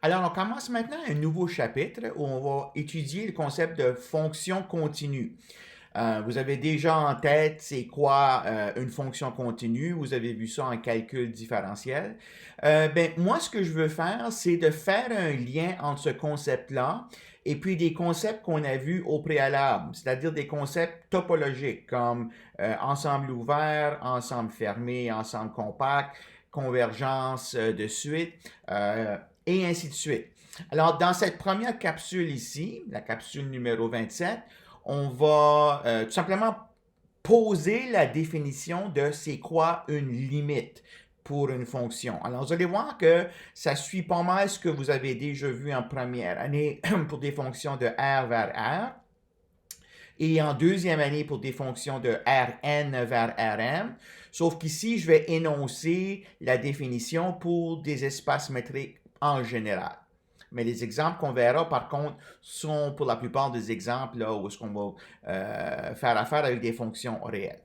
Alors, on commence maintenant un nouveau chapitre où on va étudier le concept de fonction continue. Vous avez déjà en tête c'est quoi une fonction continue. Vous avez vu ça en calcul différentiel. Moi, ce que je veux faire, c'est de faire un lien entre ce concept-là et puis des concepts qu'on a vus au préalable, c'est-à-dire des concepts topologiques comme ensemble ouvert, ensemble fermé, ensemble compact, convergence de suite, et ainsi de suite. Alors, dans cette première capsule ici, la capsule numéro 27, on va tout simplement poser la définition de c'est quoi une limite pour une fonction. Alors, vous allez voir que ça suit pas mal ce que vous avez déjà vu en première année pour des fonctions de R vers R et en deuxième année pour des fonctions de Rn vers Rm. Sauf qu'ici, je vais énoncer la définition pour des espaces métriques en général. Mais les exemples qu'on verra, par contre, sont pour la plupart des exemples là, où est-ce qu'on va faire affaire avec des fonctions réelles.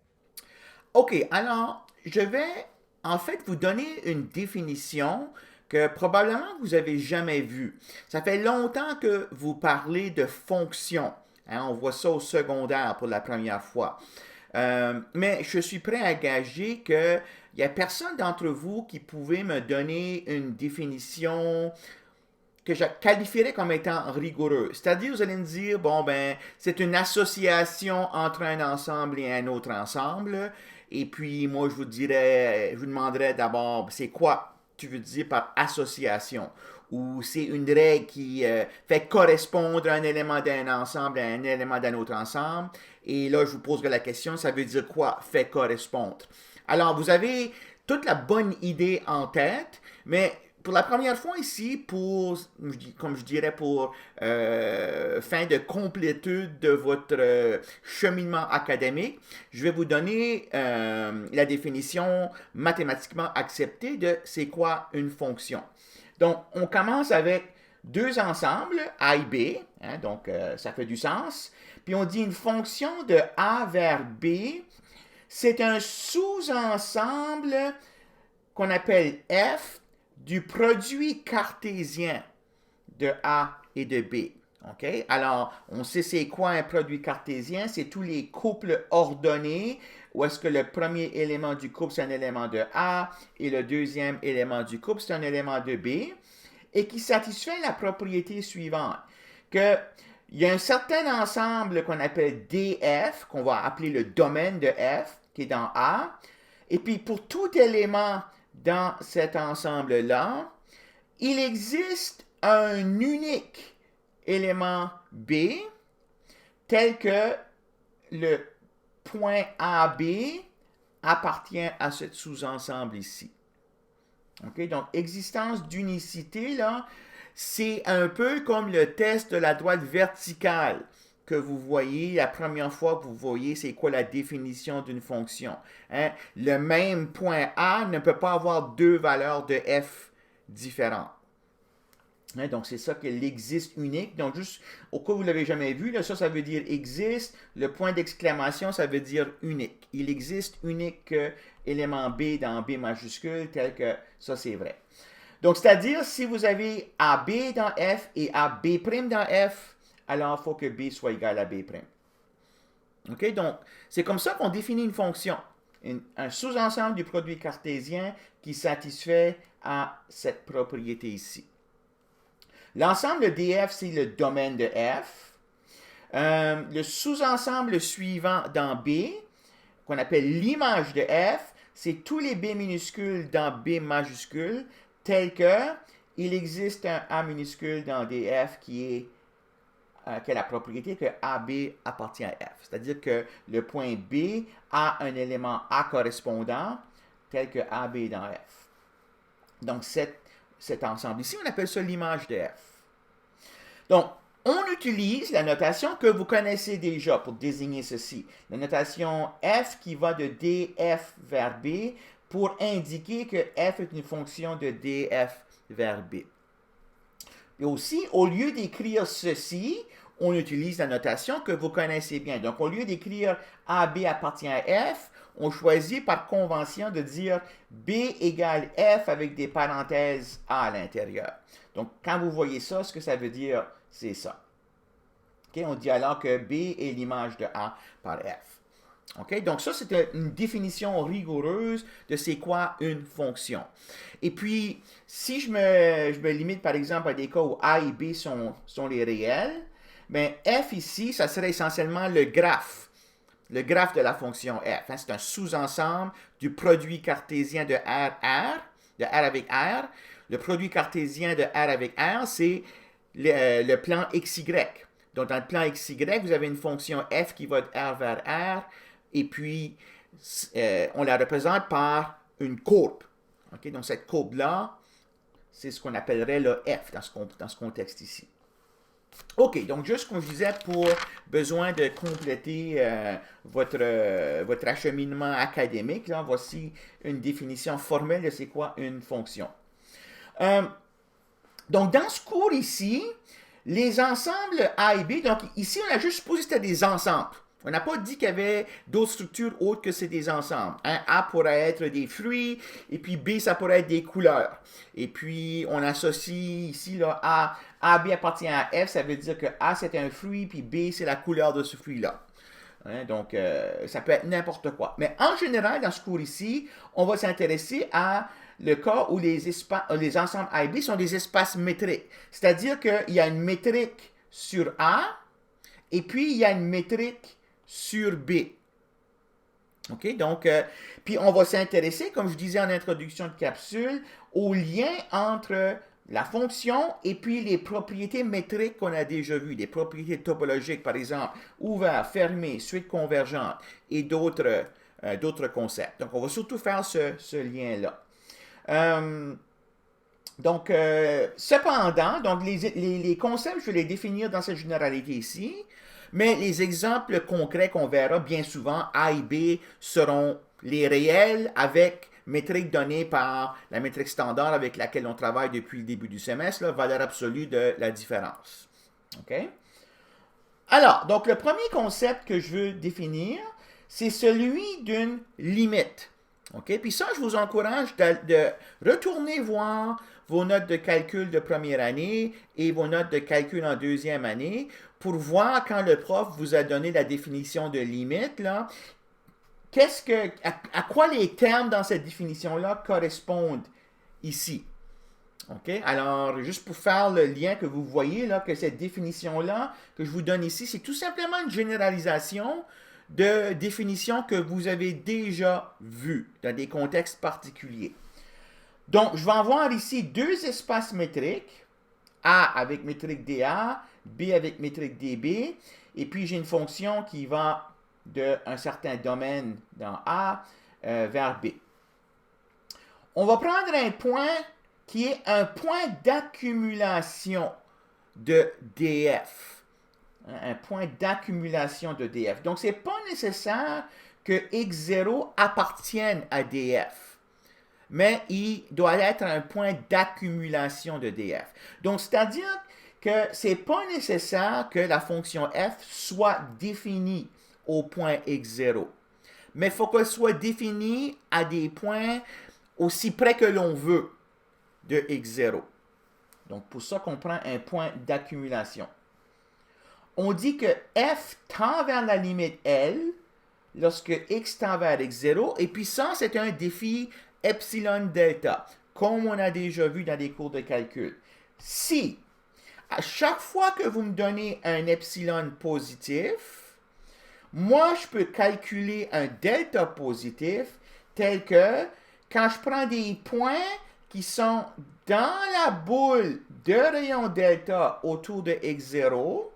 OK, alors, je vais en fait vous donner une définition que probablement vous avez jamais vue. Ça fait longtemps que vous parlez de fonctions. Hein, on voit ça au secondaire pour la première fois. Mais je suis prêt à gager qu'il n'y a personne d'entre vous qui pouvait me donner une définition que je qualifierais comme étant rigoureux. C'est-à-dire, vous allez me dire, bon, ben, c'est une association entre un ensemble et un autre ensemble. Et puis, moi, je vous demanderais d'abord, c'est quoi tu veux dire par association? Ou c'est une règle qui fait correspondre un élément d'un ensemble à un élément d'un autre ensemble. Et là, je vous poserai la question, ça veut dire quoi fait correspondre? Alors, vous avez toute la bonne idée en tête, mais pour la première fois ici, comme je dirais, pour fin de complétude de votre cheminement académique, je vais vous donner la définition mathématiquement acceptée de c'est quoi une fonction. Donc, on commence avec deux ensembles, A et B, hein, donc ça fait du sens. Puis on dit une fonction de A vers B, c'est un sous-ensemble qu'on appelle F du produit cartésien de A et de B. OK? Alors, on sait c'est quoi un produit cartésien? C'est tous les couples ordonnés où est-ce que le premier élément du couple, c'est un élément de A et le deuxième élément du couple, c'est un élément de B et qui satisfait la propriété suivante, que il y a un certain ensemble qu'on appelle DF, qu'on va appeler le domaine de F, qui est dans A, et puis pour tout élément dans cet ensemble-là, il existe un unique élément B tel que le point AB appartient à ce sous-ensemble ici. Okay? Donc, existence d'unicité, là, c'est un peu comme le test de la droite verticale que vous voyez la première fois que vous voyez c'est quoi la définition d'une fonction. Hein? Le même point A ne peut pas avoir deux valeurs de f différentes. Hein, donc, c'est ça qu'il existe unique. Donc, juste au cas où vous ne l'avez jamais vu, là, ça veut dire existe. Le point d'exclamation, ça veut dire unique. Il existe unique élément B dans B majuscule, tel que ça, c'est vrai. Donc, c'est-à-dire, si vous avez AB dans F et AB' dans F, alors il faut que B soit égal à B'. OK? Donc, c'est comme ça qu'on définit une fonction. Un sous-ensemble du produit cartésien qui satisfait à cette propriété ici. L'ensemble df, c'est le domaine de f. Le sous-ensemble suivant dans B, qu'on appelle l'image de f, c'est tous les B minuscules dans B majuscule, tel que il existe un A minuscule dans df qui a la propriété que AB appartient à F. C'est-à-dire que le point B a un élément A correspondant tel que AB dans F. Donc, cet ensemble ici, on appelle ça l'image de F. Donc, on utilise la notation que vous connaissez déjà pour désigner ceci. La notation f qui va de df vers b pour indiquer que f est une fonction de df vers b. Et aussi, au lieu d'écrire ceci, on utilise la notation que vous connaissez bien. Donc, au lieu d'écrire AB appartient à F, on choisit par convention de dire B égale F avec des parenthèses A à l'intérieur. Donc, quand vous voyez ça, ce que ça veut dire, c'est ça. Okay? On dit alors que B est l'image de A par F. Okay? Donc, ça, c'est une définition rigoureuse de c'est quoi une fonction. Et puis, si je me limite, par exemple, à des cas où A et B sont les réels, bien, F ici, ça serait essentiellement le graphe de la fonction f. Hein, c'est un sous-ensemble du produit cartésien de R avec R. Le produit cartésien de R avec R, c'est le plan XY. Donc, dans le plan XY, vous avez une fonction f qui va de R vers R, et puis on la représente par une courbe. Okay? Donc, cette courbe-là, c'est ce qu'on appellerait le f dans ce contexte ici. OK, donc juste comme je disais, pour besoin de compléter votre acheminement académique, là, voici une définition formelle de c'est quoi une fonction. Donc, dans ce cours ici, les ensembles A et B, donc ici, on a juste supposé que c'était des ensembles. On n'a pas dit qu'il y avait d'autres structures autres que c'est des ensembles. Hein? A pourrait être des fruits, et puis B, ça pourrait être des couleurs. Et puis, on associe ici, là, A, B appartient à F, ça veut dire que A, c'est un fruit, puis B, c'est la couleur de ce fruit-là. Hein? Donc, ça peut être n'importe quoi. Mais en général, dans ce cours ici, on va s'intéresser à le cas où les ensembles A et B sont des espaces métriques. C'est-à-dire qu'il y a une métrique sur A, et puis il y a une métrique sur B. OK? Donc, puis on va s'intéresser, comme je disais en introduction de capsule, au lien entre la fonction et puis les propriétés métriques qu'on a déjà vues, les propriétés topologiques, par exemple, ouvert, fermé, suite convergente et d'autres concepts. Donc, on va surtout faire ce lien-là. Cependant, donc les concepts, je vais les définir dans cette généralité ici, mais les exemples concrets qu'on verra bien souvent, A et B, seront les réels avec métrique donnée par la métrique standard avec laquelle on travaille depuis le début du semestre, là, valeur absolue de la différence. OK? Alors, donc le premier concept que je veux définir, c'est celui d'une limite. OK? Puis ça, je vous encourage de retourner voir vos notes de calcul de première année et vos notes de calcul en deuxième année pour voir quand le prof vous a donné la définition de limite, là, à quoi les termes dans cette définition-là correspondent ici. OK? Alors, juste pour faire le lien que vous voyez, là, que cette définition-là que je vous donne ici, c'est tout simplement une généralisation de définitions que vous avez déjà vues dans des contextes particuliers. Donc, je vais avoir ici deux espaces métriques, A avec métrique DA, B avec métrique DB, et puis j'ai une fonction qui va d'un certain domaine dans A vers B. On va prendre un point qui est un point d'accumulation de DF. Un point d'accumulation de DF. Donc, ce n'est pas nécessaire que X0 appartienne à DF, mais il doit être un point d'accumulation de DF. Donc, c'est-à-dire que ce n'est pas nécessaire que la fonction f soit définie au point X0, mais il faut qu'elle soit définie à des points aussi près que l'on veut de X0. Donc, pour ça qu'on prend un point d'accumulation. On dit que f tend vers la limite L lorsque x tend vers x0, et puis ça, c'est un défi epsilon delta, comme on a déjà vu dans des cours de calcul. Si, à chaque fois que vous me donnez un epsilon positif, moi, je peux calculer un delta positif tel que, quand je prends des points qui sont dans la boule de rayon delta autour de x0,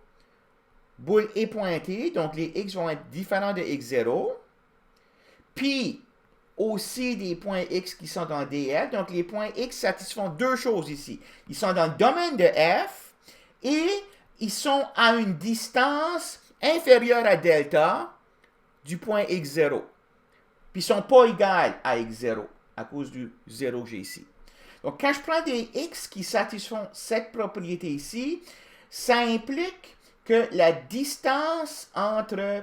boule est pointée, donc les x vont être différents de x0, puis aussi des points x qui sont dans df, donc les points x satisfont deux choses ici. Ils sont dans le domaine de f et ils sont à une distance inférieure à delta du point x0. Puis ils ne sont pas égaux à x0 à cause du 0 que j'ai ici. Donc quand je prends des x qui satisfont cette propriété ici, ça implique que la distance entre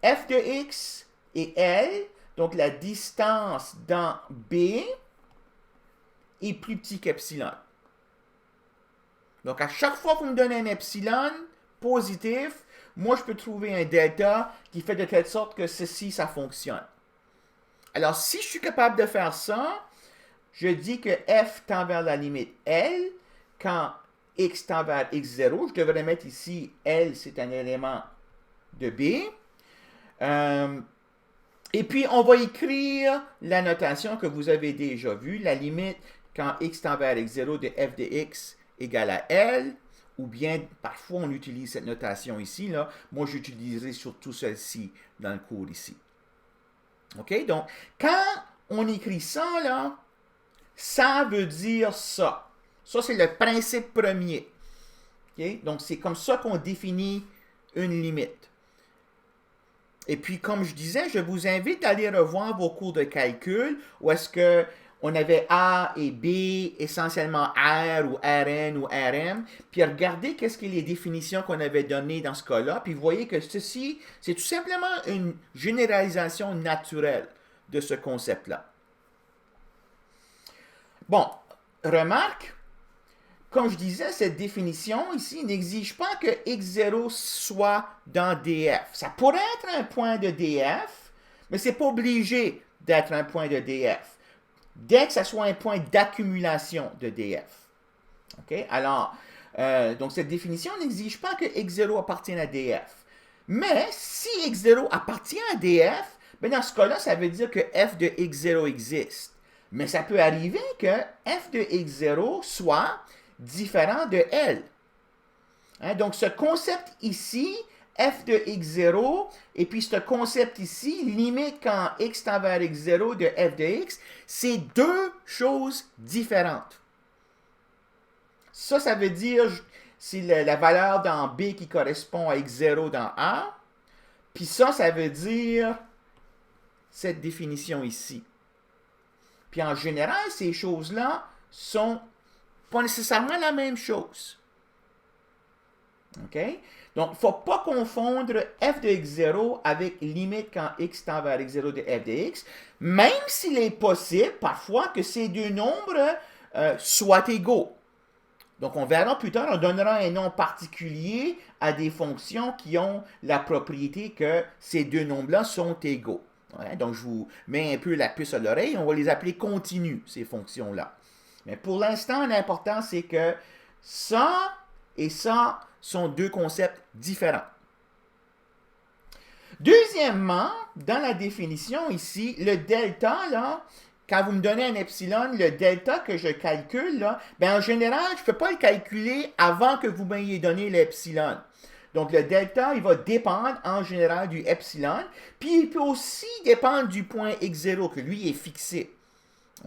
f de x et L, donc la distance dans B, est plus petit qu'epsilon. Donc, à chaque fois que vous me donnez un epsilon positif, moi, je peux trouver un delta qui fait de telle sorte que ceci, ça fonctionne. Alors, si je suis capable de faire ça, je dis que f tend vers la limite L quand x tend vers x0. Je devrais mettre ici L, c'est un élément de B. Et puis, on va écrire la notation que vous avez déjà vue, la limite quand x tend vers x0 de f de x égale à L, ou bien, parfois, on utilise cette notation ici. Là. Moi, j'utiliserai surtout celle-ci dans le cours ici. OK? Donc, quand on écrit ça, là, ça veut dire ça. Ça, c'est le principe premier. Okay? Donc, c'est comme ça qu'on définit une limite. Et puis, comme je disais, je vous invite d'aller revoir vos cours de calcul où est-ce qu'on avait A et B, essentiellement R ou Rn ou Rm, puis regardez qu'est-ce que les définitions qu'on avait données dans ce cas-là, puis vous voyez que ceci, c'est tout simplement une généralisation naturelle de ce concept-là. Bon, remarque, comme je disais, cette définition ici n'exige pas que x0 soit dans df. Ça pourrait être un point de df, mais ce n'est pas obligé d'être un point de df. Dès que ça soit un point d'accumulation de df. OK? Alors, donc cette définition n'exige pas que x0 appartienne à df. Mais si x0 appartient à df, ben dans ce cas-là, ça veut dire que f de x0 existe. Mais ça peut arriver que f de x0 soit différent de L. Hein, donc, ce concept ici, f de x0, et puis ce concept ici, limite quand x tend vers x0 de f de x, c'est deux choses différentes. Ça veut dire, c'est la valeur dans B qui correspond à x0 dans A, puis ça veut dire cette définition ici. Puis en général, ces choses-là sont pas nécessairement la même chose. OK? Donc, il ne faut pas confondre f de x0 avec limite quand x tend vers x0 de f de x, même s'il est possible parfois que ces deux nombres soient égaux. Donc, on verra plus tard, on donnera un nom particulier à des fonctions qui ont la propriété que ces deux nombres-là sont égaux. Ouais, donc, je vous mets un peu la puce à l'oreille, on va les appeler continues, ces fonctions-là. Mais pour l'instant, l'important, c'est que ça et ça sont deux concepts différents. Deuxièmement, dans la définition ici, le delta, là, quand vous me donnez un epsilon, le delta que je calcule, là, ben en général, je ne peux pas le calculer avant que vous m'ayez donné l'epsilon. Donc, le delta, il va dépendre en général du epsilon, puis il peut aussi dépendre du point x0, que lui est fixé.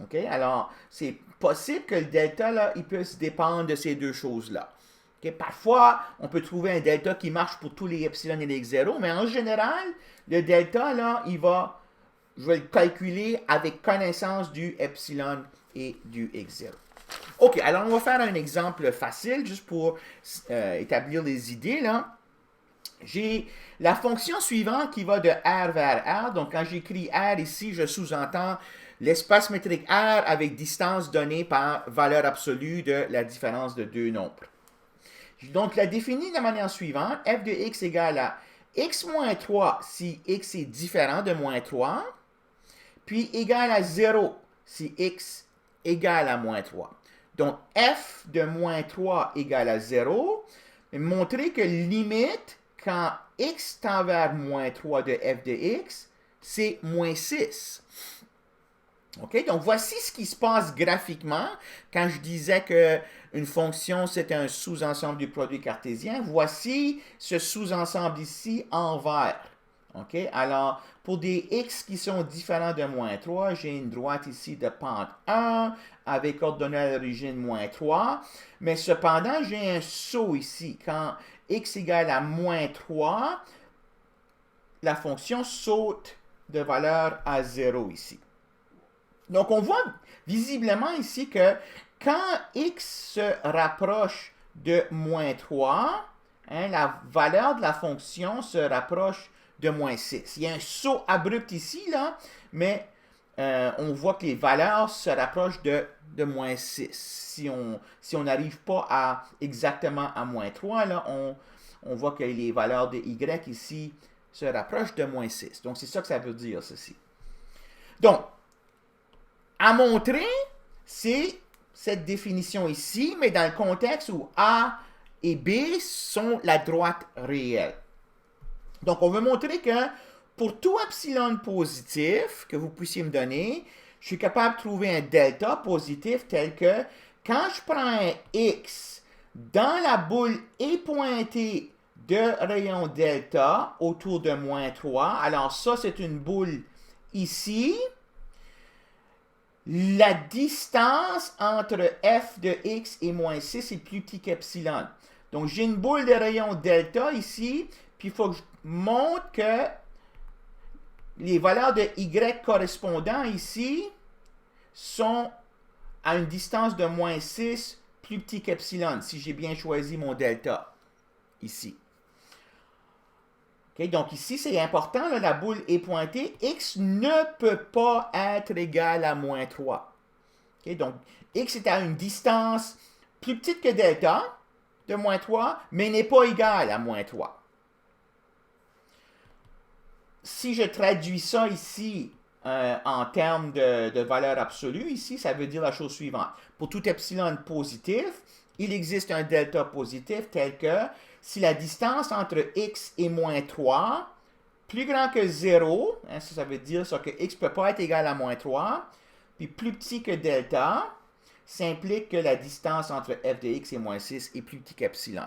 OK? Alors, c'est possible que le delta, là, il puisse dépendre de ces deux choses-là. Okay? Parfois, on peut trouver un delta qui marche pour tous les epsilon et les x0, mais en général, le delta, là, je vais le calculer avec connaissance du epsilon et du x0. OK, alors on va faire un exemple facile, juste pour établir les idées, là. J'ai la fonction suivante qui va de R vers R. Donc, quand j'écris R ici, je sous-entends l'espace métrique R avec distance donnée par valeur absolue de la différence de deux nombres. Donc, je la définis de la manière suivante. F de x égale à x moins 3 si x est différent de moins 3, puis égal à 0 si x égale à moins 3. Donc, f de moins 3 égale à 0. Montrer que limite, quand x tend vers moins 3 de f de x, c'est moins 6. OK? Donc, voici ce qui se passe graphiquement quand je disais qu'une fonction, c'est un sous-ensemble du produit cartésien. Voici ce sous-ensemble ici en vert. OK? Alors, pour des x qui sont différents de moins 3, j'ai une droite ici de pente 1 avec ordonnée à l'origine moins 3. Mais cependant, j'ai un saut ici. Quand x égale à moins 3, la fonction saute de valeur à 0 ici. Donc, on voit visiblement ici que quand x se rapproche de moins 3, hein, la valeur de la fonction se rapproche de moins 6. Il y a un saut abrupt ici, là, mais on voit que les valeurs se rapprochent de moins 6. Si on n'arrive pas à exactement à moins 3, là, on voit que les valeurs de y ici se rapprochent de moins 6. Donc, c'est ça que ça veut dire, ceci. Donc, à montrer, c'est cette définition ici, mais dans le contexte où A et B sont la droite réelle. Donc, on veut montrer que pour tout epsilon positif que vous puissiez me donner, je suis capable de trouver un delta positif tel que quand je prends un x dans la boule épointée de rayon delta autour de moins 3, alors ça c'est une boule ici, la distance entre f de x et moins 6 est plus petit qu'epsilon. Donc j'ai une boule de rayon delta ici, puis il faut que je montre que les valeurs de y correspondant ici sont à une distance de moins 6 plus petit qu'epsilon, si j'ai bien choisi mon delta ici. Okay, donc ici, c'est important, là, la boule est pointée. X ne peut pas être égal à moins 3. Okay, donc, X est à une distance plus petite que delta de moins 3, mais n'est pas égal à moins 3. Si je traduis ça ici en termes de valeur absolue, ici, ça veut dire la chose suivante. Pour tout epsilon positif, il existe un delta positif tel que si la distance entre x et moins 3 plus grand que 0, hein, ça veut dire ça, que x ne peut pas être égal à moins 3, puis plus petit que delta, ça implique que la distance entre f de x et moins 6 est plus petit qu'epsilon.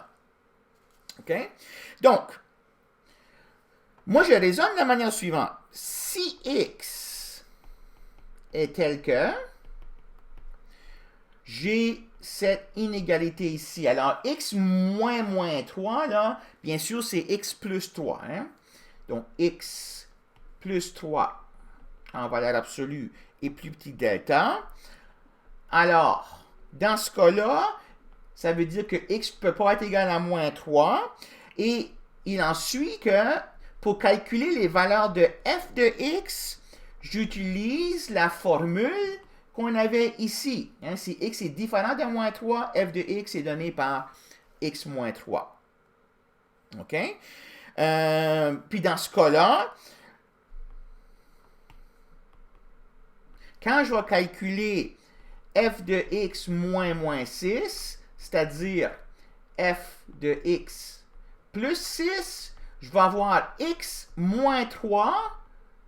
OK? Donc, moi, je raisonne de la manière suivante. Si x est tel que, j'ai cette inégalité ici. Alors, x moins moins 3, là, bien sûr, c'est x plus 3. Hein? Donc, x plus 3 en valeur absolue est plus petit que delta. Alors, dans ce cas-là, ça veut dire que x ne peut pas être égal à moins 3. Et il en suit que pour calculer les valeurs de f de x, j'utilise la formule qu'on avait ici. Hein, si x est différent de moins 3, f de x est donné par x moins 3. OK? Puis dans ce cas-là, quand je vais calculer f de x moins 6, c'est-à-dire f de x plus 6, je vais avoir x moins 3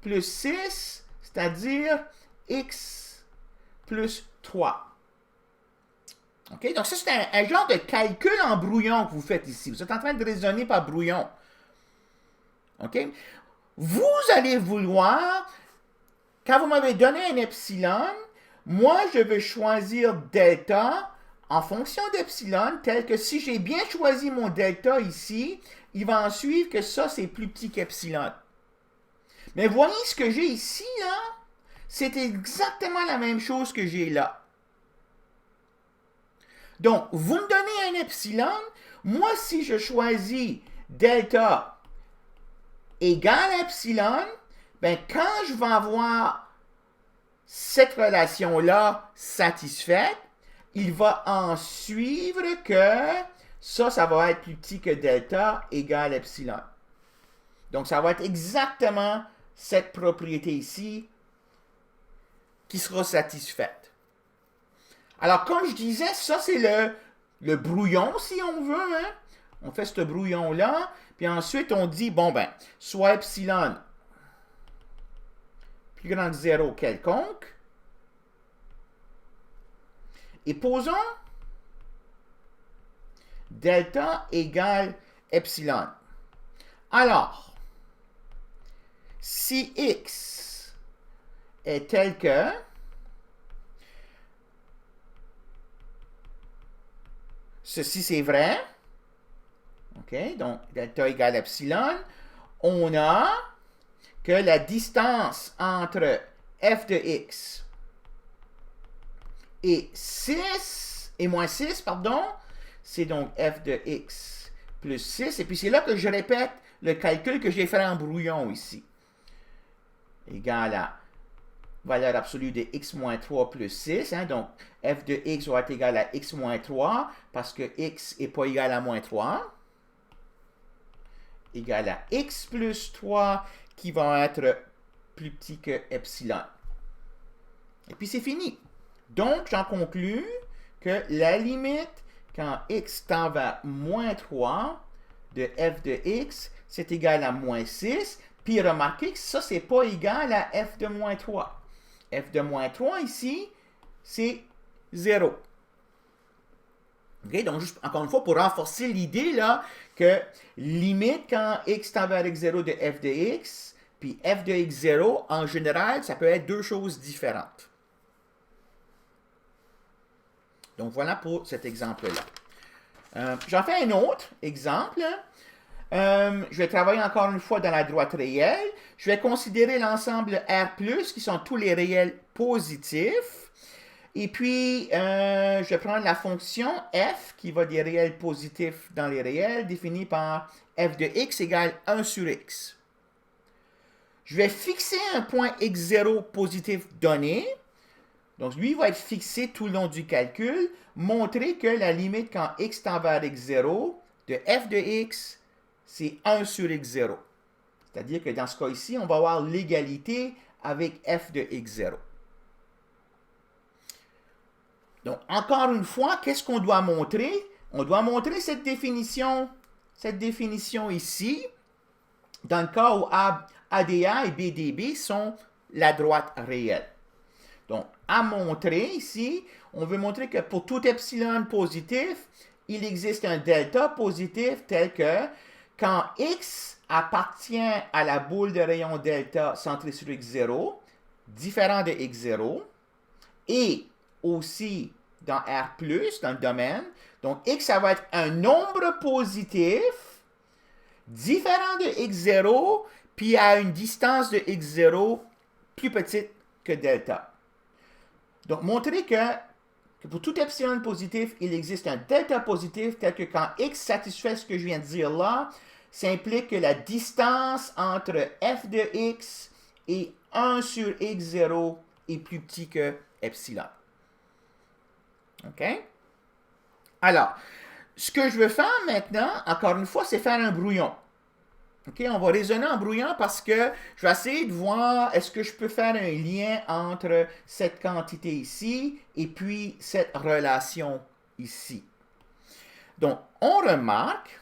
plus 6, c'est-à-dire x plus 3. OK? Donc, ça, c'est un genre de calcul en brouillon que vous faites ici. Vous êtes en train de raisonner par brouillon. OK? Vous allez vouloir, quand vous m'avez donné un epsilon, moi, je vais choisir delta en fonction d'epsilon, tel que si j'ai bien choisi mon delta ici, il va en suivre que ça, c'est plus petit qu'epsilon. Mais voyez ce que j'ai ici, là. C'est exactement la même chose que j'ai là. Donc, vous me donnez un epsilon. Moi, si je choisis delta égale epsilon, ben, quand je vais avoir cette relation-là satisfaite, il va en suivre que ça va être plus petit que delta égale epsilon. Donc, ça va être exactement cette propriété ici qui sera satisfaite. Alors, comme je disais, ça, c'est le brouillon, si on veut. Hein? On fait ce brouillon-là, puis ensuite, on dit, bon, ben, soit epsilon plus grand que 0 quelconque, et posons delta égale epsilon. Alors, si x est tel que, ceci c'est vrai, ok, donc delta égale epsilon, on a que la distance entre f de x et 6, et moins 6, pardon, c'est donc f de x plus 6, et puis c'est là que je répète le calcul que j'ai fait en brouillon ici. Égal à valeur absolue de x moins 3 plus 6. Hein, donc, f de x va être égal à x moins 3 parce que x n'est pas égal à moins 3. Égal à x plus 3 qui va être plus petit que epsilon. Et puis c'est fini. Donc, j'en conclus que la limite quand x tend vers moins 3 de f de x, c'est égal à moins 6. Puis remarquez que ça, c'est pas égal à f de moins 3. F de moins 3 ici, c'est 0. Okay? Donc, juste, encore une fois, pour renforcer l'idée là, que limite quand x tend vers x0 de f de x, puis f de x0, en général, ça peut être deux choses différentes. Donc, voilà pour cet exemple-là. J'en fais un autre exemple. Je vais travailler encore une fois dans la droite réelle. Je vais considérer l'ensemble R+, qui sont tous les réels positifs. Et puis, je vais prendre la fonction f, qui va des réels positifs dans les réels, définie par f de x égale 1 sur x. Je vais fixer un point x0 positif donné. Donc, lui va être fixé tout le long du calcul. Montrer que la limite quand x tend vers x0 de f de x, c'est 1 sur x0. C'est-à-dire que dans ce cas ici, on va avoir l'égalité avec f de x0. Donc, encore une fois, qu'est-ce qu'on doit montrer? On doit montrer cette définition ici, dans le cas où ADA et BDB sont la droite réelle. Donc, à montrer ici, on veut montrer que pour tout epsilon positif, il existe un delta positif tel que quand x appartient à la boule de rayon delta centrée sur x0, différent de x0, et aussi dans R+, dans le domaine, donc x, ça va être un nombre positif différent de x0, puis à une distance de x0 plus petite que delta. Donc, montrer que pour tout epsilon positif, il existe un delta positif tel que quand x satisfait ce que je viens de dire là, ça implique que la distance entre f de x et 1 sur x0 est plus petit que epsilon. OK? Alors, ce que je veux faire maintenant, encore une fois, c'est faire un brouillon. OK? On va raisonner en brouillon parce que je vais essayer de voir est-ce que je peux faire un lien entre cette quantité ici et puis cette relation ici. Donc, on remarque,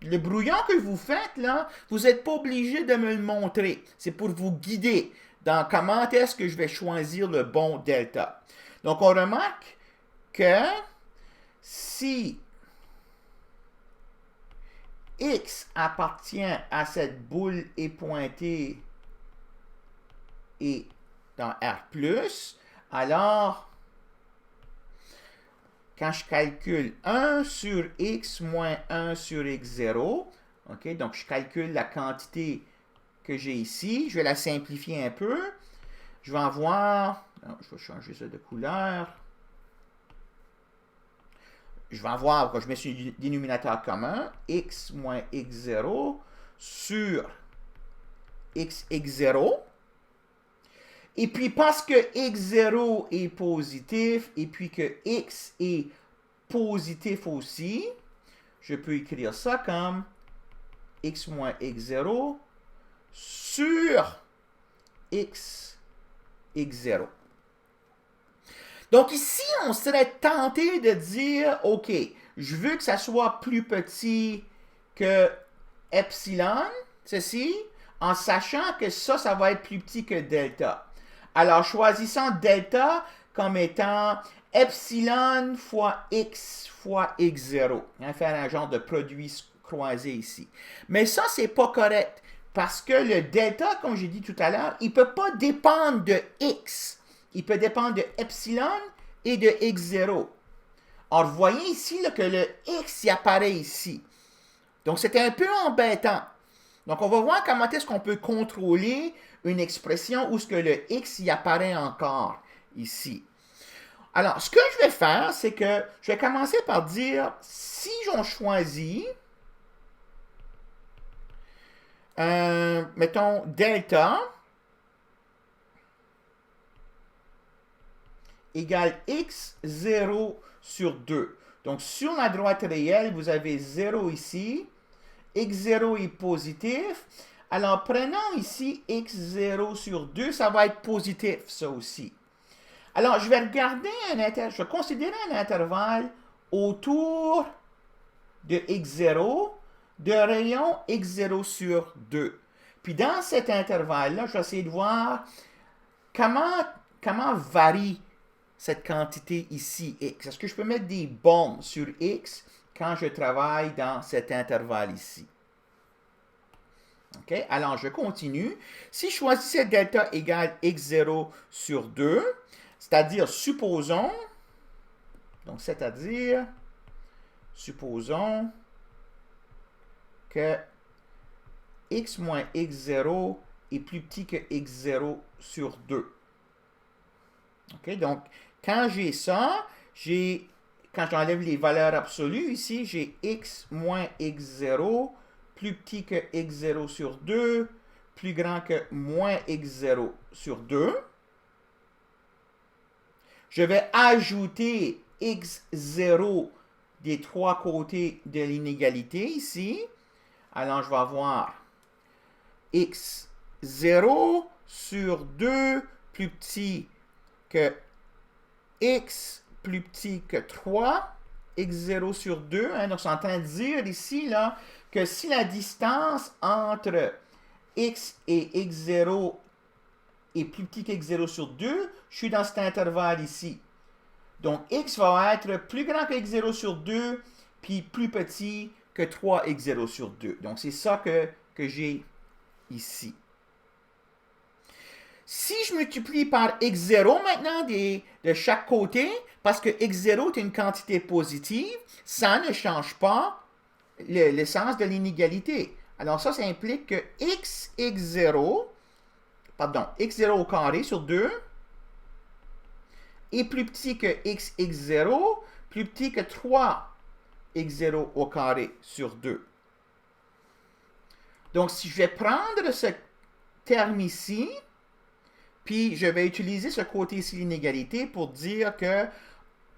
le brouillon que vous faites là, vous n'êtes pas obligé de me le montrer. C'est pour vous guider dans comment est-ce que je vais choisir le bon delta. Donc, on remarque que si x appartient à cette boule épointée et dans R+, alors, quand je calcule 1 sur x moins 1 sur x0, okay, donc je calcule la quantité que j'ai ici, je vais la simplifier un peu, je vais avoir, je vais changer ça de couleur, je vais avoir, quand je mets sur le dénominateur commun, x moins x0 sur x0. Et puis, parce que x0 est positif et puis que x est positif aussi, je peux écrire ça comme x moins x0 sur x0. Donc ici, on serait tenté de dire, OK, je veux que ça soit plus petit que epsilon, ceci, en sachant que ça va être plus petit que delta. Alors, choisissons delta comme étant epsilon fois x0. On va faire un genre de produit croisé ici. Mais ça, c'est pas correct. Parce que le delta, comme j'ai dit tout à l'heure, il ne peut pas dépendre de x. Il peut dépendre de epsilon et de x0. Alors, vous voyez ici là, que le x y apparaît ici. Donc, c'est un peu embêtant. Donc, on va voir comment est-ce qu'on peut contrôler une expression où ce que le x y apparaît encore ici. Alors, ce que je vais faire, c'est que je vais commencer par dire, si j'en choisis, mettons delta, égale x0 sur 2. Donc, sur la droite réelle, vous avez 0 ici. X0 est positif. Alors, prenons ici x0 sur 2, ça va être positif, ça aussi. Alors, je vais considérer un intervalle autour de x0, de rayon x0 sur 2. Puis dans cet intervalle-là, je vais essayer de voir comment varie cette quantité ici, x. Est-ce que je peux mettre des bornes sur x quand je travaille dans cet intervalle ici? OK? Alors, je continue. Si je choisissais delta égale x0 sur 2, c'est-à-dire, supposons que x moins x0 est plus petit que x0 sur 2. OK? Donc, quand j'ai ça, quand j'enlève les valeurs absolues ici, j'ai x moins x0 plus petit que x0 sur 2, plus grand que moins x0 sur 2. Je vais ajouter x0 des trois côtés de l'inégalité ici. Alors, je vais avoir x0 sur 2 plus petit que x plus petit que 3, x0 sur 2. Hein, donc, c'est en train de dire ici là, que si la distance entre x et x0 est plus petit que x0 sur 2, je suis dans cet intervalle ici. Donc, x va être plus grand que x0 sur 2, puis plus petit que 3x0 sur 2. Donc, c'est ça que j'ai ici. Si je multiplie par x0 maintenant de chaque côté, parce que x0 est une quantité positive, ça ne change pas le sens de l'inégalité. Alors ça implique que x0 au carré sur 2 est plus petit que x0, plus petit que 3x0 au carré sur 2. Donc, si je vais prendre ce terme ici, puis je vais utiliser ce côté ici l'inégalité pour dire que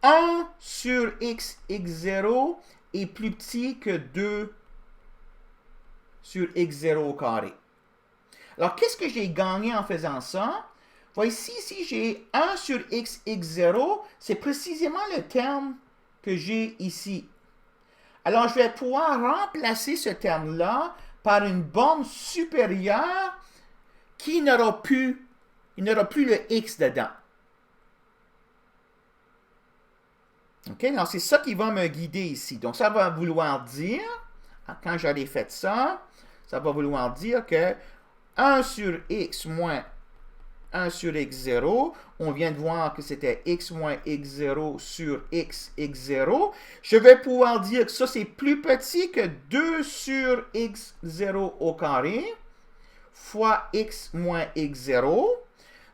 1 sur x0 est plus petit que 2 sur x0 au carré. Alors, qu'est-ce que j'ai gagné en faisant ça? Voici ici, j'ai 1 sur x0, c'est précisément le terme que j'ai ici. Alors, je vais pouvoir remplacer ce terme-là par une borne supérieure qui n'aura plus le x dedans. OK? Alors, c'est ça qui va me guider ici. Donc, ça va vouloir dire, quand j'aurai fait ça, ça va vouloir dire que 1 sur x moins 1 sur x0, on vient de voir que c'était x moins x0 sur x0. Je vais pouvoir dire que ça, c'est plus petit que 2 sur x0 au carré fois x moins x0.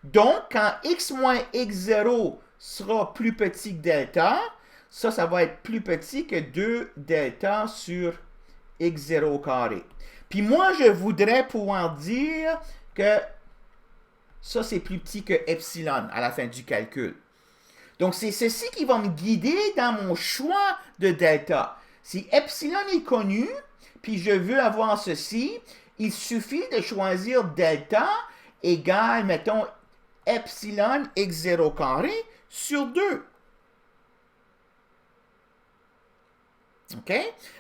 Donc, quand x moins x0 sera plus petit que delta, ça va être plus petit que 2 delta sur x0 au carré. Puis moi, je voudrais pouvoir dire que ça, c'est plus petit que epsilon à la fin du calcul. Donc, c'est ceci qui va me guider dans mon choix de delta. Si epsilon est connu, puis je veux avoir ceci, il suffit de choisir delta égale, mettons, epsilon x0 carré sur 2. OK?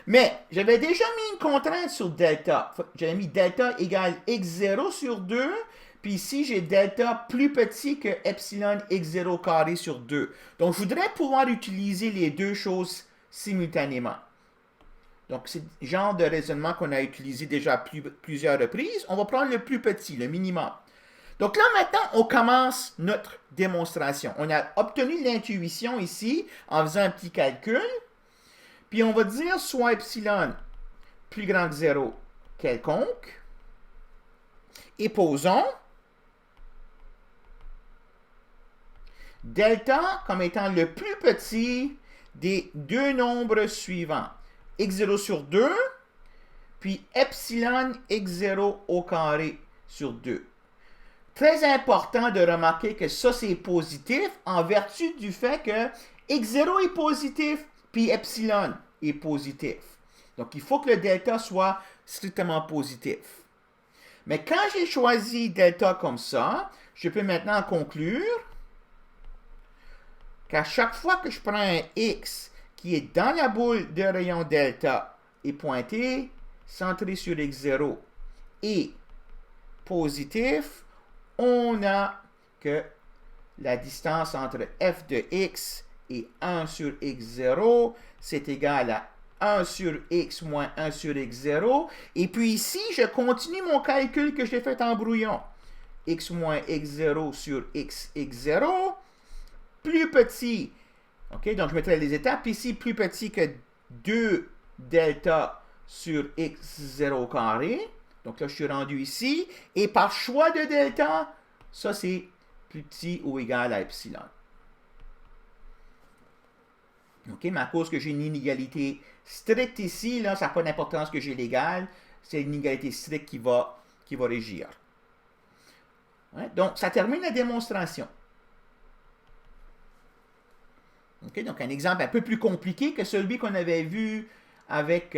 Mais j'avais déjà mis une contrainte sur delta. J'avais mis delta égale x0 sur 2. Puis ici, j'ai delta plus petit que epsilon x0 carré sur 2. Donc, je voudrais pouvoir utiliser les deux choses simultanément. Donc, c'est le genre de raisonnement qu'on a utilisé déjà plusieurs reprises. On va prendre le plus petit, le minimum. Donc là, maintenant, on commence notre démonstration. On a obtenu l'intuition ici en faisant un petit calcul. Puis on va dire soit epsilon plus grand que 0 quelconque. Et posons delta comme étant le plus petit des deux nombres suivants. x0 sur 2, puis epsilon x0 au carré sur 2. Très important de remarquer que ça, c'est positif en vertu du fait que x0 est positif, puis epsilon est positif. Donc, il faut que le delta soit strictement positif. Mais quand j'ai choisi delta comme ça, je peux maintenant conclure qu'à chaque fois que je prends un x qui est dans la boule de rayon delta et pointé, centré sur x0 et positif, on a que la distance entre f de x et 1 sur x0, c'est égal à 1 sur x moins 1 sur x0. Et puis ici, je continue mon calcul que j'ai fait en brouillon. X moins x0 sur x0, plus petit. OK, donc je mettrai les étapes ici, plus petit que 2 delta sur x0 carré. Donc là, je suis rendu ici. Et par choix de delta, ça c'est plus petit ou égal à epsilon. OK, mais à cause que j'ai une inégalité stricte ici, là, ça n'a pas d'importance que j'ai l'égal. C'est une inégalité stricte qui va régir. Ouais, donc, ça termine la démonstration. OK, donc un exemple un peu plus compliqué que celui qu'on avait vu avec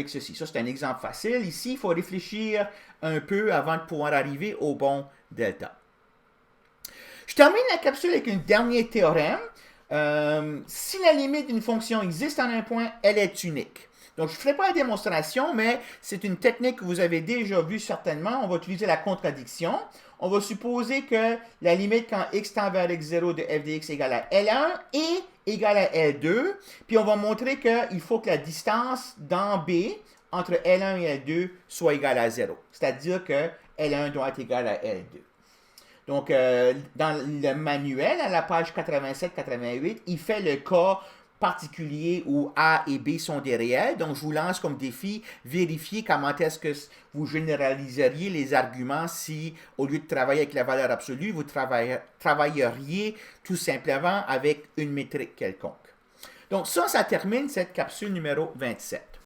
ceci. Ça, c'est un exemple facile. Ici, il faut réfléchir un peu avant de pouvoir arriver au bon delta. Je termine la capsule avec un dernier théorème. Si la limite d'une fonction existe en un point, elle est unique. Donc, je ne ferai pas la démonstration, mais c'est une technique que vous avez déjà vue certainement. On va utiliser la contradiction. On va supposer que la limite quand x tend vers x0 de f de x égale à L1 est égale à L2. Puis, on va montrer qu'il faut que la distance dans B entre L1 et L2 soit égale à 0. C'est-à-dire que L1 doit être égal à L2. Donc, dans le manuel, à la page 87-88, il fait le cas particulier où A et B sont des réels. Donc, je vous lance comme défi, vérifier comment est-ce que vous généraliseriez les arguments si, au lieu de travailler avec la valeur absolue, vous travailleriez tout simplement avec une métrique quelconque. Donc, ça termine cette capsule numéro 27.